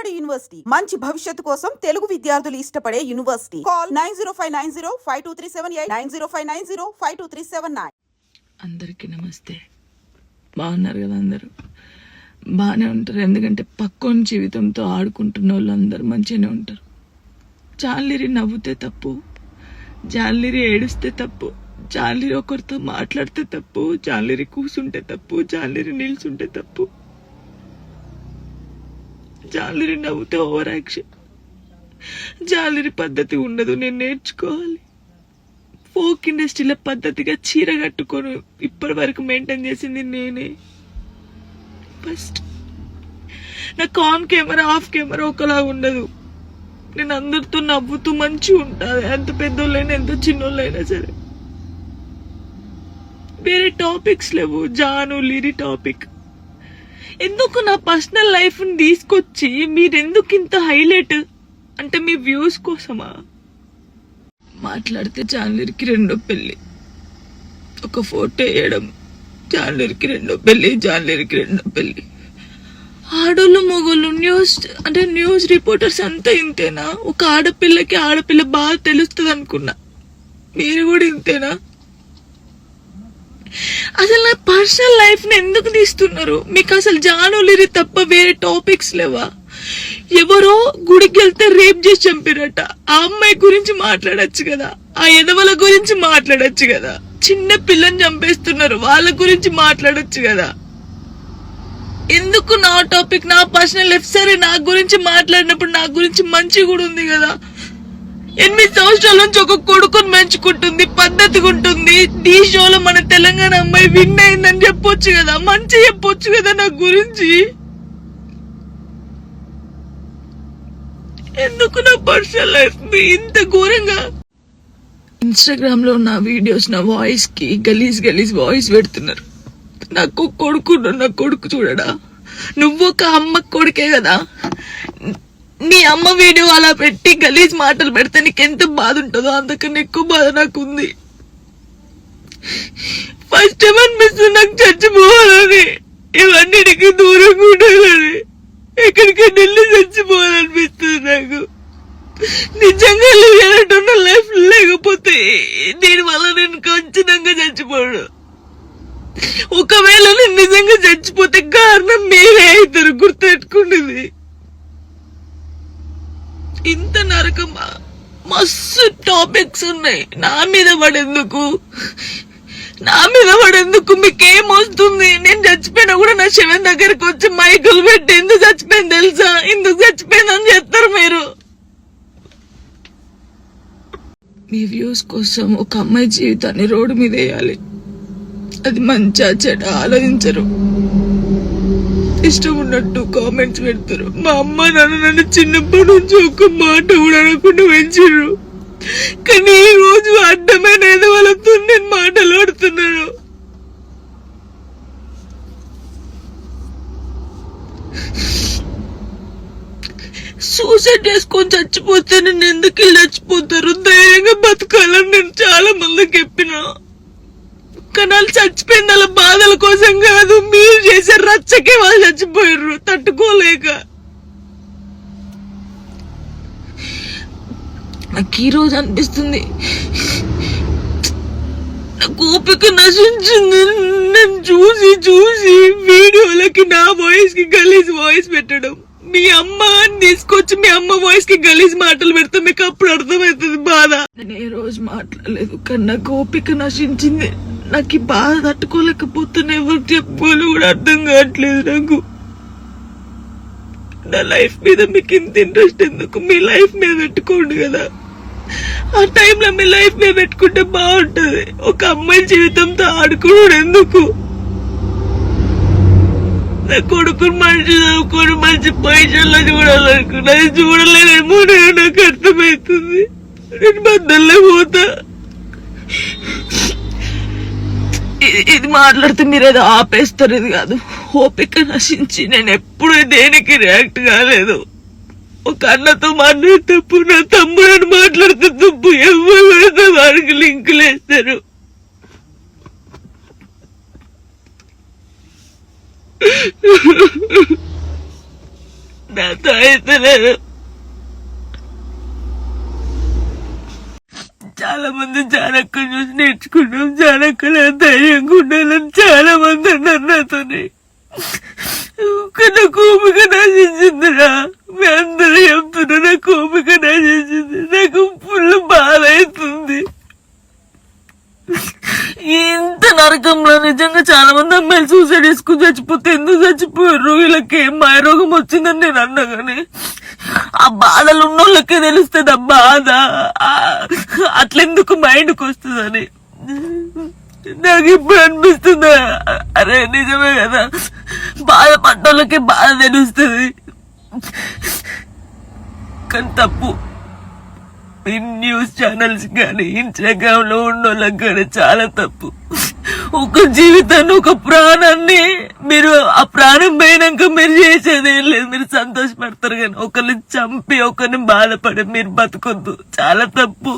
బాలబడి యూనివర్సిటీ మంచి భవిష్యత్తు కోసం తెలుగు విద్యార్థులు ఇష్టపడే యూనివర్సిటీ. కాల్ 9059052378 9059052379. అందరికీ నమస్తే. బాగున్నారు కదా? అందరూ బాగానే ఉంటారు. ఎందుకంటే పక్కోని జీవితంతో ఆడుకుంటున్న వాళ్ళు అందరూ మంచిగానే ఉంటారు. జాలిరి నవ్వుతే తప్పు, జాలిరి ఏడుస్తే తప్పు, జాలిరి ఒకరితో మాట్లాడితే తప్పు, జాలిరి కూసుంటే తప్పు, జాలిరి నిల్చుంటే తప్పు, జాలిరి నవ్వుతే ఓవర్ యాక్షన్. జాలిరి పద్ధతి ఉండదు, నేను నేర్చుకోవాలి. ఫోక్ ఇండస్ట్రీలో పద్ధతిగా చీర కట్టుకొని ఇప్పటి వరకు మెయింటైన్ చేసింది నేనే. ఫస్ట్ నాకు ఆన్ కెమెరా ఆఫ్ కెమెరా ఒకలా ఉండదు. నేను అందరితో నవ్వుతూ మంచిగా ఉంటాను, ఎంత పెద్దోళ్ళైనా ఎంత చిన్నోళ్ళైనా సరే. వేరే టాపిక్స్ లేవు, జాను లిరి టాపిక్. ఎందుకు నా పర్సనల్ లైఫ్ ని తీసుకొచ్చి మీరెందుకు ఇంత హైలైట్? అంటే మీ వ్యూస్ కోసమా? మాట్లాడితే జాన్లరికి రెండో పెళ్లి, ఒక ఫోటో వేయడం, జాన్లరికి రెండో పెళ్లి, జాన్లరికి రెండో పెళ్లి. ఆడోళ్ళు మొగోళ్ళు న్యూస్ రిపోర్టర్స్ అంతా ఇంతేనా? ఒక ఆడపిల్ల బాగా తెలుస్తుంది అనుకున్నా, మీరు కూడా ఇంతేనా? అసలు నా పర్సనల్ లైఫ్ ని ఎందుకు తీస్తున్నారు? మీకు అసలు జానులిరి తప్ప వేరే టాపిక్స్ లేవా? ఎవరో గుడికి వెళ్తే రేప్ చేసి చంపిరట, ఆ అమ్మాయి గురించి మాట్లాడచ్చు కదా, ఆ ఎదవల గురించి మాట్లాడచ్చు కదా. చిన్న పిల్లని చంపేస్తున్నారు, వాళ్ళ గురించి మాట్లాడచ్చు కదా. ఎందుకు నా టాపిక్, నా పర్సనల్ లైఫ్? సరే, నా గురించి మాట్లాడినప్పుడు నా గురించి మంచి కూడా ఉంది కదా. 8 సంవత్సరాల నుంచి ఒక కొడుకుని పెంచుకుంటుంది, పద్ధతిగా ఉంటుంది. ఈ షోలో మన తెలంగాణ అమ్మాయి విన్ అయిందని చెప్పొచ్చు కదా, మంచి చెప్పొచ్చు కదా నా గురించి. ఎందుకు నా పర్సనల్ లైఫ్ ఇంత ఘోరంగా? ఇన్స్టాగ్రామ్ లో నా వీడియోస్, నా వాయిస్ కి గలీజ్ వాయిస్ పెడుతున్నారు. నాకు కొడుకు చూడడా? నువ్వు ఒక అమ్మ కొడుకే కదా. నీ అమ్మ వీడియో అలా పెట్టి గలీజ్ మాటలు పెడితే నీకెంత బాధ ఉంటుందో అంతకన్నా ఎక్కువ బాధ నాకుంది. ఫస్ట్ టైం అనిపిస్తుంది నాకు చచ్చిపోవాలని, ఇవన్నిటికి దూరంగా ఉండాలని, ఎక్కడికైనా వెళ్ళి చచ్చిపోవాలనిపిస్తుంది నాకు. నిజంగా లేనట్టున్న లైఫ్ లేకపోతే దీనివల్ల నేను ఖచ్చితంగా చచ్చిపోను. ఒకవేళ నేను నిజంగా చచ్చిపోతే కారణం మీరే అవుతారు, గుర్తుపెట్టుకునేది. ఇంత నరకమా? మస్తు టాపిక్స్ ఉన్నాయి. నా మీద పడేందుకు మీకేమొస్తుంది? నేను చచ్చిపోయినా కూడా నా శవం దగ్గరకు వచ్చి మైకులు పెట్టి ఎందుకు చచ్చిపోయింది తెలుసా, ఎందుకు చచ్చిపోయిందని చెప్తారు మీరు. మీ వ్యూస్ కోసం ఒక అమ్మాయి జీవితాన్ని రోడ్డు మీద వేయాలి. అది మంచిగా చెడ్డ ఆలోచించరు, ఇష్టం ఉన్నట్టు కామెంట్స్ పెడతారు. మా అమ్మ నాన్న నన్ను చిన్నప్పటి నుంచి ఒక మాట కూడా అనకుండా పెంచారు, కానీ ఈ రోజు అడ్డమైన వాళ్ళతో నేను మాటలు ఆడుతున్నాను. సూసైడ్ చేసుకొని చచ్చిపోతే నేను ఎందుకు వెళ్ళి చచ్చిపోతారు? ధైర్యంగా బతకాలని నేను చాలా మందికి చెప్పినా, కానీ వాళ్ళు చచ్చిపోయింది వాళ్ళ బాధల కోసం కాదు, మీరు చేసే రచ్చకే వాళ్ళు చచ్చిపోయారు తట్టుకోలేక. నాకు ఈ రోజు అనిపిస్తుంది నాకు ఓపిక నశించింది. నేను చూసి వీడియోలకి నా వాయిస్ కి గలీజ్ వాయిస్ పెట్టడం, మీ అమ్మని తీసుకొచ్చి మీ అమ్మ వాయిస్ కి గలీజ్ మాటలు పెడితే మీకు అప్పుడు అర్థమవుతుంది బాధ. నేను ఏ రోజు మాట్లాడలేదు, కానీ నాకు ఓపిక నశించింది. నాకు ఈ బాధ తట్టుకోలేకపోతున్నా, ఎవరు చెప్పుకోవాలి కూడా అర్థం కావట్లేదు నాకు. నా లైఫ్ మీద మీకు ఇంత ఇంట్రెస్ట్ ఎందుకు? మీ లైఫ్ మీద పెట్టుకోండి కదా. ఆ టైంలో మీ లైఫ్ మీద పెట్టుకుంటే బాగుంటది. ఒక అమ్మాయి జీవితంతో ఆడుకోవడం ఎందుకు? నా కొడుకుని మంచి చదువుకొని మంచి పొజిషన్లో చూడాలనుకున్నా, అది చూడలేదేమో నాకు అర్థమవుతుంది. నేను బద్దల్లో పోతా. ఇది మాట్లాడితే మీరు ఏదో ఆపేస్తారు, ఇది కాదు. ఓపిక నశించి నేను ఎప్పుడు దేనికి రియాక్ట్ కాలేదు. ఒక అన్నతో మాట్లాడే తప్పు, నా తమ్ముడని మాట్లాడితే తప్పు, ఎవరు వారికి లింకులు వేస్తారు. నాతో అయితే లేదు. చాలా మంది జానక్కని చూసి నేర్చుకున్నాం, జానక్కల ధైర్యంగా ఉండాలని చాలా మంది అన్నారు నాతోని. నాకు ఓపిక నశించిందిరా, మీ అందరూ చెప్తున్నా నాకు ఓపిక నశించింది. నాకు ఫుల్ బాధ అవుతుంది. ఇంత నరకంలో నిజంగా చాలా మంది అమ్మాయిలు సూసైడ్ చేసుకుని చచ్చిపోతే ఎందుకు చచ్చిపోయారు, వీళ్ళకి ఏం మాయరోగం వచ్చిందని నేను అన్నా గానీ ఆ బాధలు ఉన్నోళ్ళకే తెలుస్తుంది ఆ బాధ. అట్లెందుకు మైండ్కి వస్తుందని నాకు ఇప్పుడు అనిపిస్తుందా, అరే నిజమే కదా, బాధపడ్డోళ్ళకి బాధ తెలుస్తుంది. కానీ తప్పు ఈ న్యూస్ ఛానల్స్ కానీ ఇన్స్టాగ్రామ్ లో ఉన్నోళ్ళకి కానీ చాలా తప్పు. ఒక జీవితాన్ని, ఒక ప్రాణాన్ని మీరు ఆ ప్రాణం పోయినాక మీరు చేసేది ఏం లేదు, మీరు సంతోషపడతారు. కానీ ఒకరిని చంపి ఒకరిని బాధపడి మీరు బతకొద్దు, చాలా తప్పు.